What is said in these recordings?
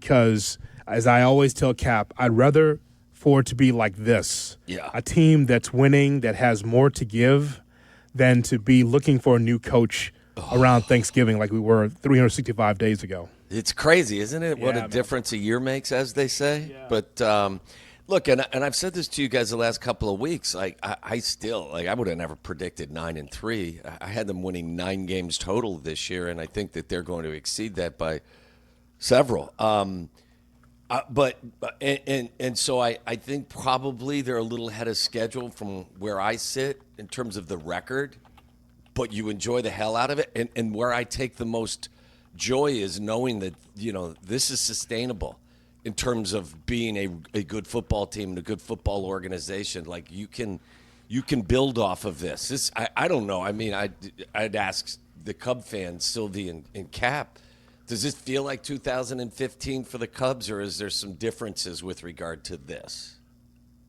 because, as I always tell Kap, I'd rather for it to be like this. Yeah. A team that's winning, that has more to give, than to be looking for a new coach around Thanksgiving like we were 365 days ago. It's crazy, isn't it? What Yeah, a difference a year makes, as they say. Yeah. But look, and I've said this to you guys the last couple of weeks. Like I still I would have never predicted 9-3. I had them winning 9 games total this year, and I think that they're going to exceed that by several. So I think probably they're a little ahead of schedule from where I sit in terms of the record, but you enjoy the hell out of it. And where I take the most joy is knowing that, this is sustainable in terms of being a good football team and a good football organization. Like you can build off of this. I don't know. I mean, I'd ask the Cub fans, Sylvie and Kap, does this feel like 2015 for the Cubs, or is there some differences with regard to this?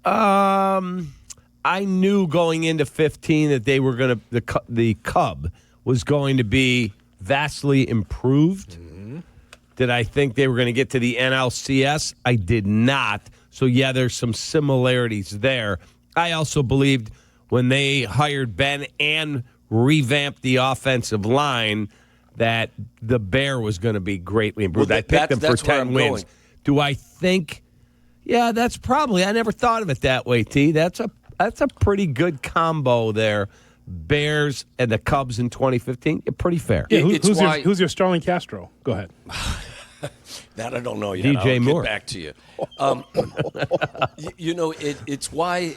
I knew going into 15 that they were going to the Cub was going to be vastly improved. Mm-hmm. Did I think they were going to get to the NLCS? I did not. So yeah, there's some similarities there. I also believed when they hired Ben and revamped the offensive line that the Bear was going to be greatly improved. Well, I picked them for 10 wins. Going. Do I think? Yeah, that's probably. I never thought of it that way, T. That's a pretty good combo there. Bears and the Cubs in 2015. Pretty fair. Yeah, who's your Starling Castro? Go ahead. That I don't know yet. DJ I'll Moore. Get back to you. It's why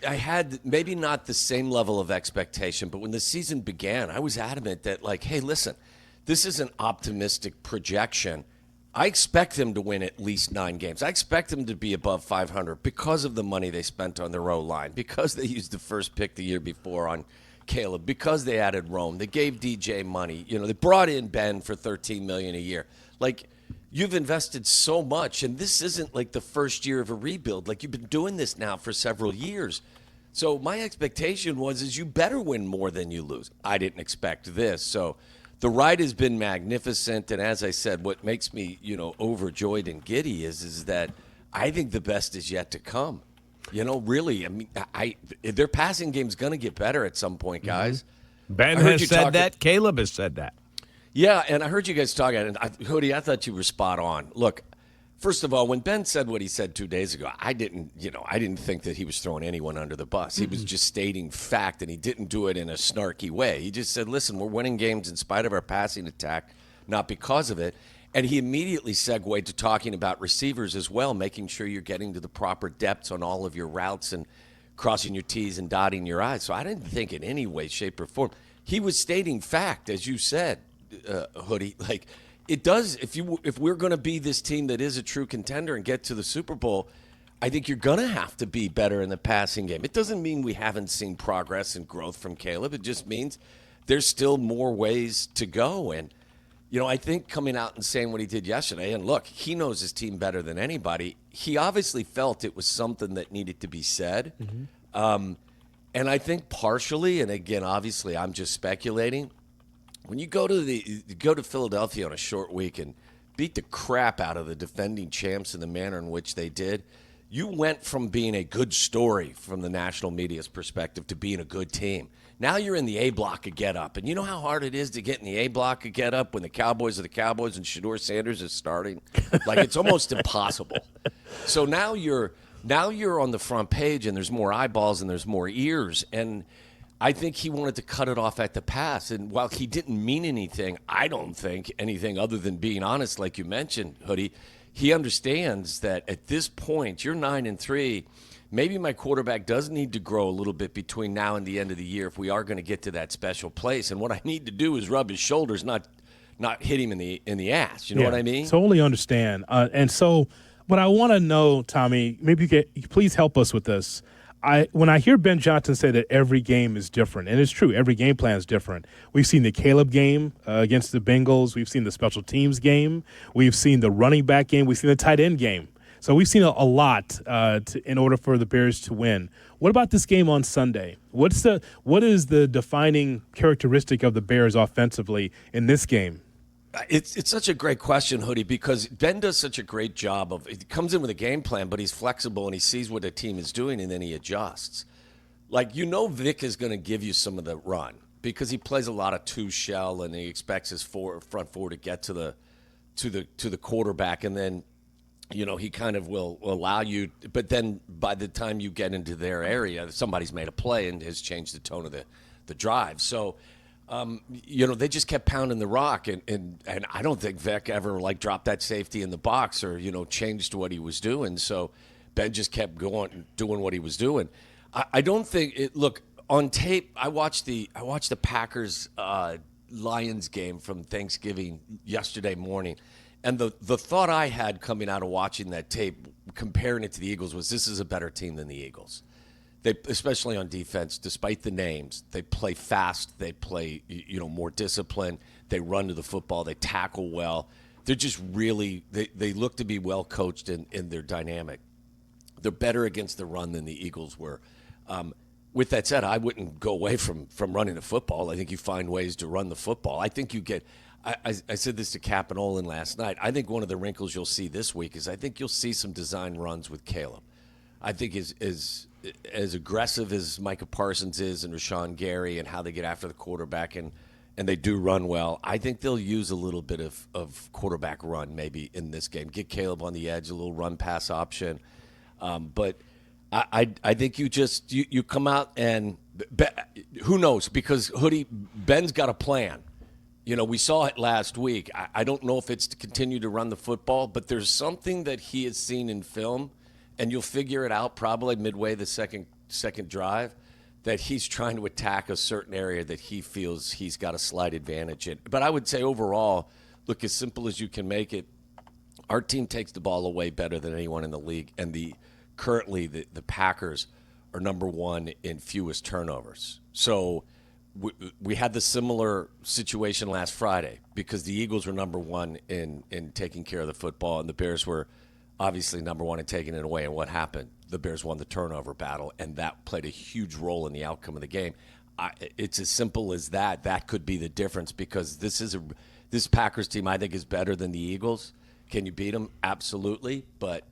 I had maybe not the same level of expectation, but when the season began, I was adamant that, hey, listen, this is an optimistic projection. I expect them to win at least 9 games. I expect them to be above 500 because of the money they spent on their O-line, because they used the first pick the year before on Caleb, because they added Rome. They gave DJ money. They brought in Ben for $13 million a year. You've invested so much, and this isn't like the first year of a rebuild. You've been doing this now for several years. So my expectation is you better win more than you lose. I didn't expect this. So the ride has been magnificent, and as I said, what makes me, overjoyed and giddy is that I think the best is yet to come. Really, I mean, their passing game's going to get better at some point, guys. Ben has said that. Caleb has said that. Yeah, and I heard you guys talking, and Hoodie, I thought you were spot on. Look, first of all, when Ben said what he said 2 days ago, I didn't think that he was throwing anyone under the bus. He was just stating fact, and he didn't do it in a snarky way. He just said, listen, we're winning games in spite of our passing attack, not because of it. And he immediately segued to talking about receivers as well, making sure you're getting to the proper depths on all of your routes and crossing your T's and dotting your I's. So I didn't think in any way, shape, or form. He was stating fact, as you said, Hoodie. It does, if we're going to be this team that is a true contender and get to the Super Bowl, I think you're going to have to be better in the passing game. It doesn't mean we haven't seen progress and growth from Caleb. It just means there's still more ways to go. And, I think coming out and saying what he did yesterday, and look, he knows his team better than anybody. He obviously felt it was something that needed to be said. Mm-hmm. And I think partially, and again, obviously I'm just speculating, when you go to Philadelphia on a short week and beat the crap out of the defending champs in the manner in which they did, you went from being a good story from the national media's perspective to being a good team. Now you're in the A block of get up, and you know how hard it is to get in the A block of get up when the Cowboys are the Cowboys and Shedeur Sanders is starting. It's almost impossible. So now you're on the front page, and there's more eyeballs and there's more ears, and I think he wanted to cut it off at the pass. And while he didn't mean anything, I don't think anything other than being honest, like you mentioned, Hoodie, he understands that at this point, you're 9-3. Maybe my quarterback does need to grow a little bit between now and the end of the year if we are going to get to that special place. And what I need to do is rub his shoulders, not hit him in the ass. You know what I mean? Totally understand. And so what I want to know, Tommy, maybe you please help us with this. When I hear Ben Johnson say that every game is different, and it's true, every game plan is different. We've seen the Caleb game against the Bengals. We've seen the special teams game. We've seen the running back game. We've seen the tight end game. So we've seen a lot in order for the Bears to win. What about this game on Sunday? What is the defining characteristic of the Bears offensively in this game? It's such a great question, Hoodie, because Ben does such a great job of. He comes in with a game plan, but he's flexible and he sees what the team is doing, and then he adjusts. Like, Vic is going to give you some of the run because he plays a lot of two shell and he expects his front four to get to the quarterback, and then he kind of will allow you. But then by the time you get into their area, somebody's made a play and has changed the tone of the drive. So. They just kept pounding the rock, and I don't think Vic ever dropped that safety in the box or changed what he was doing. So Ben just kept doing what he was doing. I don't think it. Look, on tape, I watched the Packers Lions game from Thanksgiving yesterday morning, and the thought I had coming out of watching that tape, comparing it to the Eagles, was this is a better team than the Eagles. They, especially on defense, despite the names, they play fast. They play, more disciplined. They run to the football. They tackle well. They're just really they look to be well coached in their dynamic. They're better against the run than the Eagles were. With that said, I wouldn't go away from running the football. I think you find ways to run the football. I think you get. I said this to Kap and Olin last night. I think one of the wrinkles you'll see this week is I think you'll see some design runs with Caleb. I think as aggressive as Micah Parsons is and Rashawn Gary and how they get after the quarterback and they do run well, I think they'll use a little bit of quarterback run maybe in this game. Get Caleb on the edge, a little run pass option. But I think you come out and who knows, because Hoodie, Ben's got a plan. We saw it last week. I don't know if it's to continue to run the football, but there's something that he has seen in film, and you'll figure it out probably midway the second drive, that he's trying to attack a certain area that he feels he's got a slight advantage in. But I would say overall, look, as simple as you can make it, our team takes the ball away better than anyone in the league, and currently the Packers are number one in fewest turnovers. So we had the similar situation last Friday because the Eagles were number one in taking care of the football, and the Bears were obviously number one in taking it away. And what happened? The Bears won the turnover battle, and that played a huge role in the outcome of the game. It's as simple as that. That could be the difference, because this Packers team, I think, is better than the Eagles. Can you beat them? Absolutely. But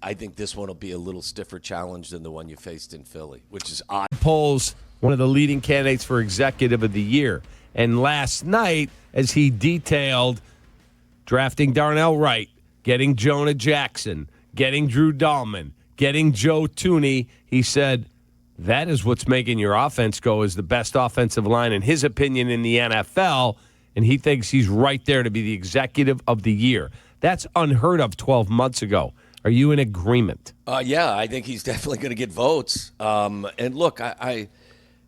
I think this one will be a little stiffer challenge than the one you faced in Philly, which is odd. Polls, one of the leading candidates for Executive of the Year. And last night, as he detailed drafting Darnell Wright, getting Jonah Jackson, getting Drew Dahlman, getting Joe Tooney, he said that is what's making your offense go, is the best offensive line, in his opinion, in the NFL, and he thinks he's right there to be the Executive of the Year. That's unheard of 12 months ago. Are you in agreement? Yeah, I think he's definitely going to get votes. And look, I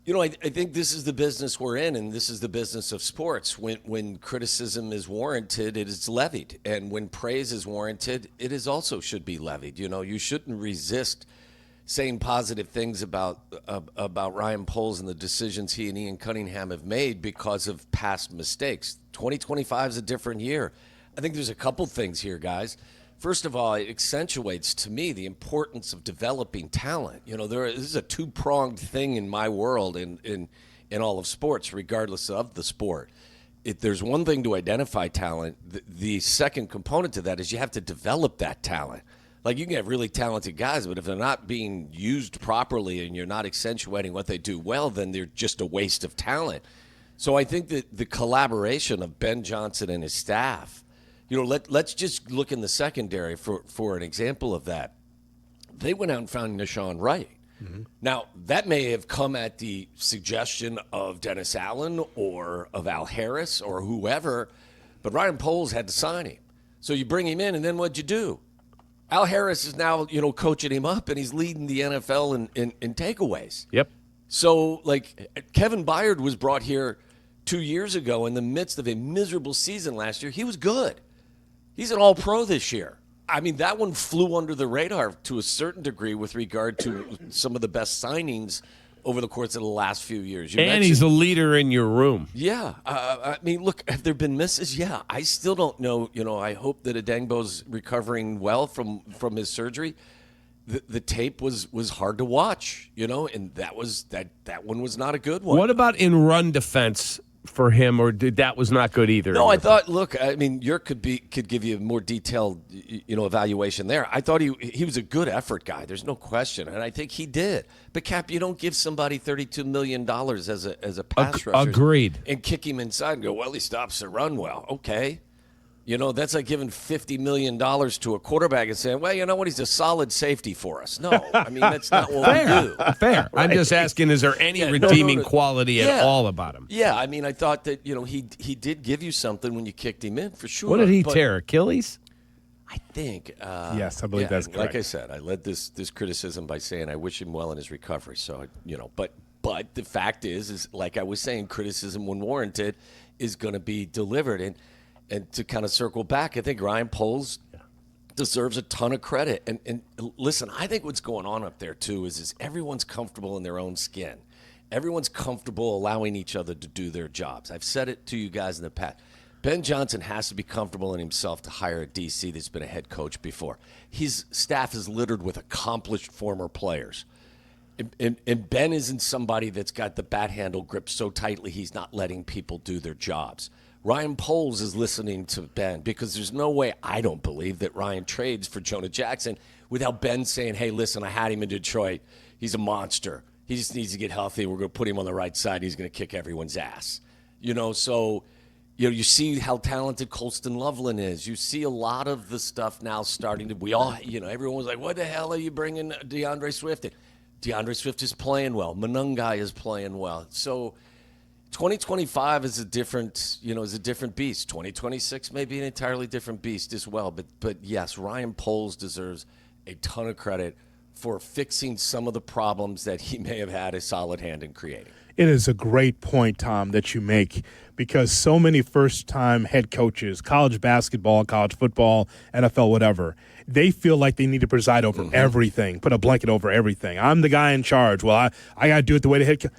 think this is the business we're in, and this is the business of sports. When criticism is warranted, it is levied. And when praise is warranted, it is also should be levied. You shouldn't resist saying positive things about Ryan Poles and the decisions he and Ian Cunningham have made because of past mistakes. 2025 is a different year. I think there's a couple things here, guys. First of all, it accentuates to me the importance of developing talent. This is a two-pronged thing in my world, in all of sports, regardless of the sport. If there's one thing to identify talent, the second component to that is you have to develop that talent. Like, you can have really talented guys, but if they're not being used properly and you're not accentuating what they do well, then they're just a waste of talent. So I think that the collaboration of Ben Johnson and his staff, let's just look in the secondary for an example of that. They went out and found Rashawn Wright. Mm-hmm. Now, that may have come at the suggestion of Dennis Allen or of Al Harris or whoever, but Ryan Poles had to sign him. So you bring him in, and then what'd you do? Al Harris is now, coaching him up, and he's leading the NFL in takeaways. Yep. So, Kevin Byard was brought here 2 years ago in the midst of a miserable season last year. He was good. He's an all-pro this year. I mean, that one flew under the radar to a certain degree with regard to some of the best signings over the course of the last few years. And he's a leader in your room. Yeah. I mean, look, have there been misses? Yeah. I still don't know. I hope that Adengbo's recovering well from his surgery. The tape was hard to watch, and that one was not a good one. What about in run defense? for him, or that was not good either? No, I thought. Look, I mean, Yerk could give you a more detailed, evaluation there. I thought he was a good effort guy. There's no question, and I think he did. But Cap, you don't give somebody $32 million as a pass rusher. Agreed. And kick him inside and go, well, he stops the run well. Okay. That's like giving $50 million to a quarterback and saying, well, you know what, he's a solid safety for us. No, I mean, that's not what we do. Fair. Right? I'm just asking, is there any redeeming quality at all about him? Yeah, I mean, I thought that, he did give you something when you kicked him in, for sure. What did he tear, Achilles? I think. Yes, I believe that's correct. Like I said, I led this criticism by saying I wish him well in his recovery. So, but the fact is like I was saying, criticism when warranted is going to be delivered. And to kind of circle back, I think Ryan Poles deserves a ton of credit. And listen, I think what's going on up there, too, is everyone's comfortable in their own skin. Everyone's comfortable allowing each other to do their jobs. I've said it to you guys in the past. Ben Johnson has to be comfortable in himself to hire a DC that's been a head coach before. His staff is littered with accomplished former players. And Ben isn't somebody that's got the bat handle gripped so tightly he's not letting people do their jobs. Ryan Poles is listening to Ben because there's no way, I don't believe, that Ryan trades for Jonah Jackson without Ben saying, hey, listen, I had him in Detroit. He's a monster. He just needs to get healthy. We're going to put him on the right side. He's going to kick everyone's ass. So you see how talented Colston Loveland is. You see a lot of the stuff now starting to, everyone was like, what the hell are you bringing DeAndre Swift in? DeAndre Swift is playing well. Monungai is playing well. So 2025 is a different beast. 2026 may be an entirely different beast as well. But yes, Ryan Poles deserves a ton of credit for fixing some of the problems that he may have had a solid hand in creating. It is a great point, Tom, that you make, because so many first-time head coaches, college basketball, college football, NFL, whatever, they feel like they need to preside over everything, put a blanket over everything. I'm the guy in charge. Well, I got to do it the way the head coach.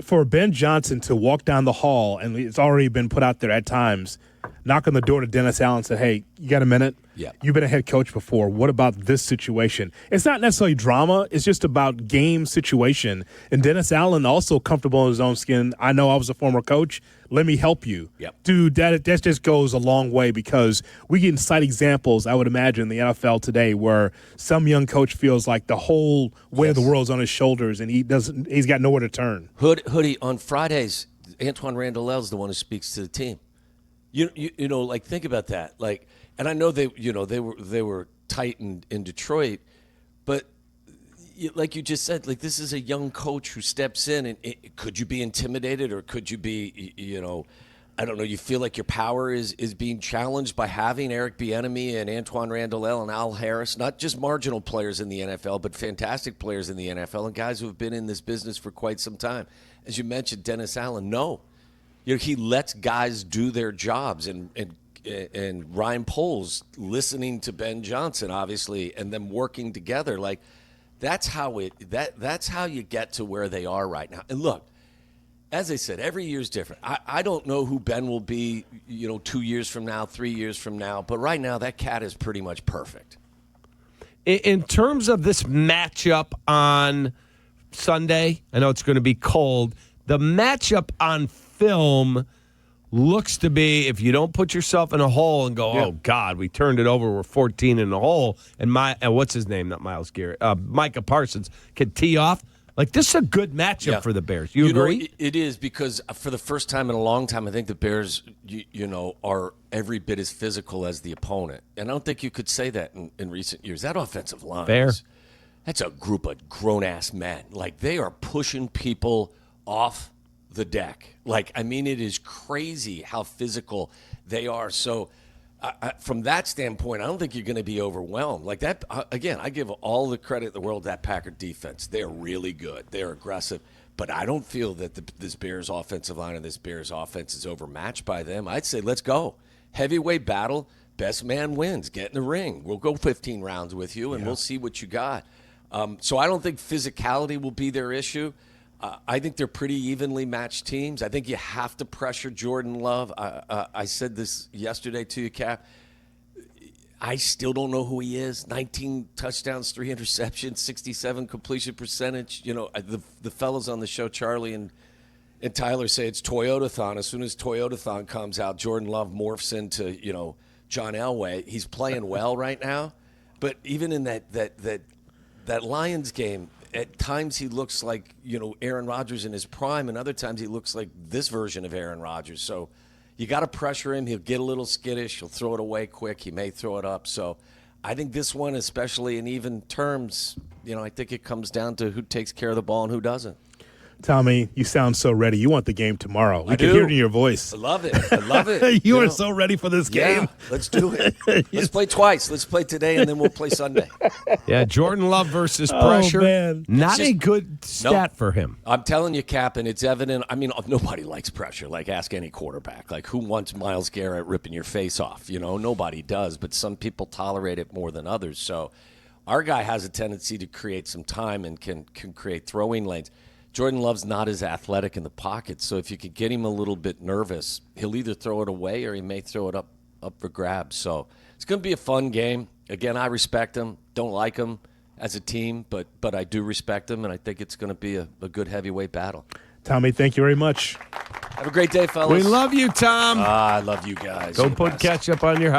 For Ben Johnson to walk down the hall, and it's already been put out there at times, knock on the door to Dennis Allen and say, hey, you got a minute? Yeah. You've been a head coach before. What about this situation? It's not necessarily drama. It's just about game situation. And Dennis Allen also comfortable in his own skin. I know I was a former coach. Let me help you. Yep. Dude, that just goes a long way, because we can cite examples, I would imagine, in the NFL today where some young coach feels like the whole weight of the world's on his shoulders and he's got nowhere to turn. Hoodie, on Fridays, Antoine Randall is the one who speaks to the team. Think about that. And I know they were tight in Detroit, but like you just said, this is a young coach who steps in, and could you be intimidated, or could you be, I don't know, you feel like your power is being challenged by having Eric Bieniemy and Antoine Randall and Al Harris, not just marginal players in the NFL, but fantastic players in the NFL and guys who have been in this business for quite some time. As you mentioned, Dennis Allen, no. He lets guys do their jobs, and Ryan Poles listening to Ben Johnson, obviously, and them working together. That's how you get to where they are right now. And look, as I said, every year is different. I don't know who Ben will be, 2 years from now, 3 years from now, but right now that cat is pretty much perfect. In terms of this matchup on Sunday, I know it's going to be cold. The matchup on film looks to be, if you don't put yourself in a hole and go, oh, God, we turned it over, we're 14 in the hole, and what's his name? Not Myles Garrett. Micah Parsons can tee off. This is a good matchup for the Bears. You agree? It is, because for the first time in a long time, I think the Bears, are every bit as physical as the opponent. And I don't think you could say that in recent years. That offensive line, that's a group of grown-ass men. They are pushing people off the deck. It is crazy how physical they are. So from that standpoint, I don't think you're going to be overwhelmed. That, again, I give all the credit in the world to that Packer defense. They're really good. They're aggressive. But I don't feel that this Bears offensive line and this Bears offense is overmatched by them. I'd say let's go. Heavyweight battle, best man wins. Get in the ring. We'll go 15 rounds with you, and we'll see what you got. So I don't think physicality will be their issue. I think they're pretty evenly matched teams. I think you have to pressure Jordan Love. I said this yesterday to you, Cap. I still don't know who he is. 19 touchdowns, 3 interceptions, 67 completion percentage. The fellows on the show, Charlie and And Tyler say it's Toyotathon. As soon as Toyotathon comes out, Jordan Love morphs into, John Elway. He's playing well right now. But even in that Lions game, at times he looks like, Aaron Rodgers in his prime, and other times he looks like this version of Aaron Rodgers. So you got to pressure him. He'll get a little skittish. He'll throw it away quick. He may throw it up. So I think this one, especially in even terms, I think it comes down to who takes care of the ball and who doesn't. Tommy, you sound so ready. You want the game tomorrow. We I can do. hear it in your voice. I love it. I love it. You are so ready for this game. Yeah, let's do it. Let's play twice. Let's play today, and then we'll play Sunday. Yeah, Jordan Love versus pressure. Man. Not a good stat for him. I'm telling you, Kap, and it's evident. I mean, nobody likes pressure. Like, ask any quarterback. Like, who wants Myles Garrett ripping your face off? Nobody does, but some people tolerate it more than others. So our guy has a tendency to create some time and can create throwing lanes. Jordan Love's not as athletic in the pocket, so if you could get him a little bit nervous, he'll either throw it away or he may throw it up for grabs. So it's going to be a fun game. Again, I respect him. Don't like him as a team, but I do respect him, and I think it's going to be a good heavyweight battle. Tommy, thank you very much. Have a great day, fellas. We love you, Tom. I love you guys. Go You're the put best. ketchup on your house.